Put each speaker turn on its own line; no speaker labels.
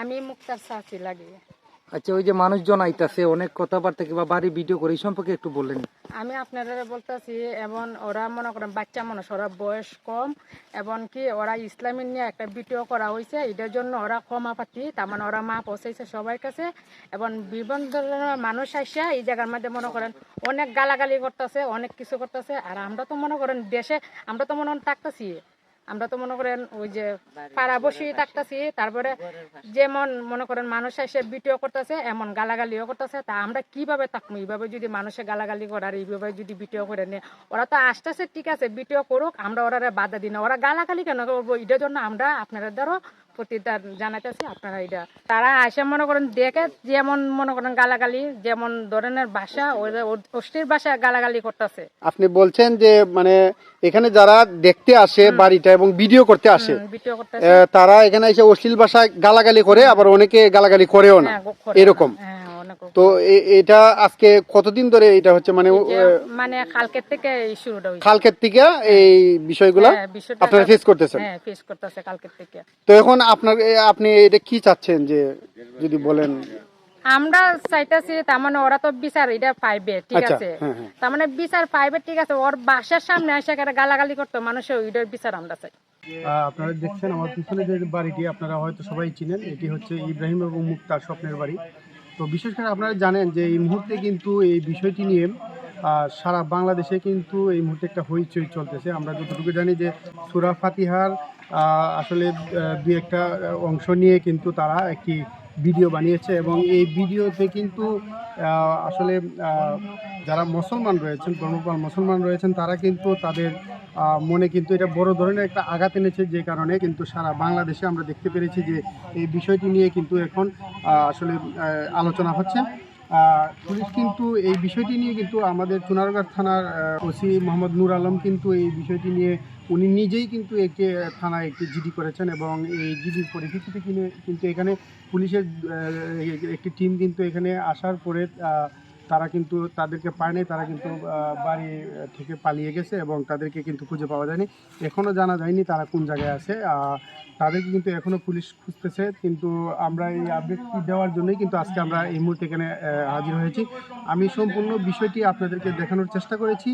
আমি মুক্তার চাচি লাগি।
আচ্ছা, ওই যে মানুষজন আইতাছে অনেক কথাবার্তা কিংবা বাড়ি ভিডিও করে এই সম্পর্কে একটু বললেন।
আমি আপনারা বলতেছি, এবং ওরা মনে করেন বাচ্চা মানুষ, ওরা বয়স কম, এবং কি ওরা ইসলামী নিয়ে একটা ভিডিও করা হয়েছে, এটার জন্য ওরা ক্ষমা পাতি, তার মানে ওরা মা পৌঁছাইছে সবার কাছে। এবং বিভিন্ন ধরনের মানুষ আসে এই জায়গার মধ্যে মনে করেন অনেক গালাগালি করতেছে, অনেক কিছু করতেছে। আর আমরা তো মনে করেন দেশে, আমরা তো মনে করেন থাকতেছি, আমরা তো মনে করেন ওই যে পাড়া বসি থাকতেছি, তারপরে যেমন মনে করেন মানুষ এসে ভিডিও করতেছে, এমন গালাগালিও করতেছে। তা আমরা কিভাবে থাকবো? এইভাবে যদি মানুষে গালাগালি করে আর এইভাবে যদি ভিডিও করে নেয়, ওরা তো আসতেছে, ঠিক আছে ভিডিও করুক, আমরা ওরা বাধা দিই না। ওরা গালাগালি কেন করবো? এটার জন্য আমরা আপনাদের দ্বারা প্রতিদান জানাইতেছি। আপনারা এটা তারা আসে মনে করেন দেখে, যেমন মনে করেন গালাগালি, যেমন ধরনের ভাষা, ওদের অশ্লীল ভাষা গালাগালি করতেছে।
আপনি বলছেন যে মানে এখানে যারা দেখতে আসে বাড়িটা এবং ভিডিও করতে আসে,
ভিডিও করতেছে,
তারা এখানে এসে অশ্লীল ভাষায় গালাগালি করে, আবার অনেকে গালাগালি করেও না, এরকম। তো এটা আজকে কতদিন ধরে এটা হচ্ছে? মানে
মানে কালকের থেকে শুরুটা হইছে।
কালকের থেকে এই বিষয়গুলো আপনারা ফেস করতেছেন?
হ্যাঁ, ফেস করতেছে কালকের থেকে।
তো এখন আপনি এটা কি চাচ্ছেন, যে যদি বলেন?
আমরা চাইতেছি তার মানে ওরা তো বিচার এটা পাইবে, ঠিক আছে, তার মানে বিচার পাইবে, ঠিক আছে। ওর বাসার সামনে এসে গালাগালি করতো মানুষের, ওইটার বিচার আমরা চাই।
আপনারা দেখছেন আমার পিছনে যে বাড়িটি, আপনারা হয়তো সবাই চিনেন, এটি হচ্ছে ইব্রাহিম এবং মুক্তার স্বপ্নের বাড়ি। তো বিশেষ করে আপনারা জানেন যে এই মুহূর্তে কিন্তু এই বিষয়টি নিয়ে সারা বাংলাদেশে কিন্তু এই মুহূর্তে একটা হইচই চলতেছে। আমরা যতটুকু জানি যে সূরা ফাতিহার আসলে দুই একটা অংশ নিয়ে কিন্তু তারা একটি ভিডিও বানিয়েছে, এবং এই ভিডিওতে কিন্তু আসলে যারা মুসলমান রয়েছেন, ধর্মপাল মুসলমান রয়েছেন, তারা কিন্তু তাদের মনে কিন্তু এটা বড় ধরনের একটা আঘাত এনেছে, যে কারণে কিন্তু সারা বাংলাদেশে আমরা দেখতে পেরেছি যে এই বিষয়টি নিয়ে কিন্তু এখন আসলে আলোচনা হচ্ছে। পুলিশ কিন্তু এই বিষয়টি নিয়ে কিন্তু আমাদের চুনারগাঁও থানার ওসি মোহাম্মদ নূর আলম কিন্তু এই বিষয়টি নিয়ে উনি নিজেই কিন্তু একটি থানায় একটি জিডি করেছেন, এবং এই জিডির পরিপ্রেক্ষিতে কিন্তু এখানে পুলিশের একটি টিম কিন্তু এখানে আসার পরে তারা কিন্তু তাদেরকে পায়নি, তারা কিন্তু বাড়ি থেকে পালিয়ে গেছে, এবং তাদেরকে কিন্তু খুঁজে পাওয়া যায়নি। এখনও জানা যায়নি তারা কোন জায়গায় আছে। তাদেরকে কিন্তু এখনও পুলিশ খুঁজতেছে। কিন্তু আমরা এই আপডেটটি দেওয়ার জন্যই কিন্তু আজকে আমরা এই মুহূর্তে এখানে হাজির হয়েছি। আমি সম্পূর্ণ বিষয়টি আপনাদেরকে দেখানোর চেষ্টা করেছি।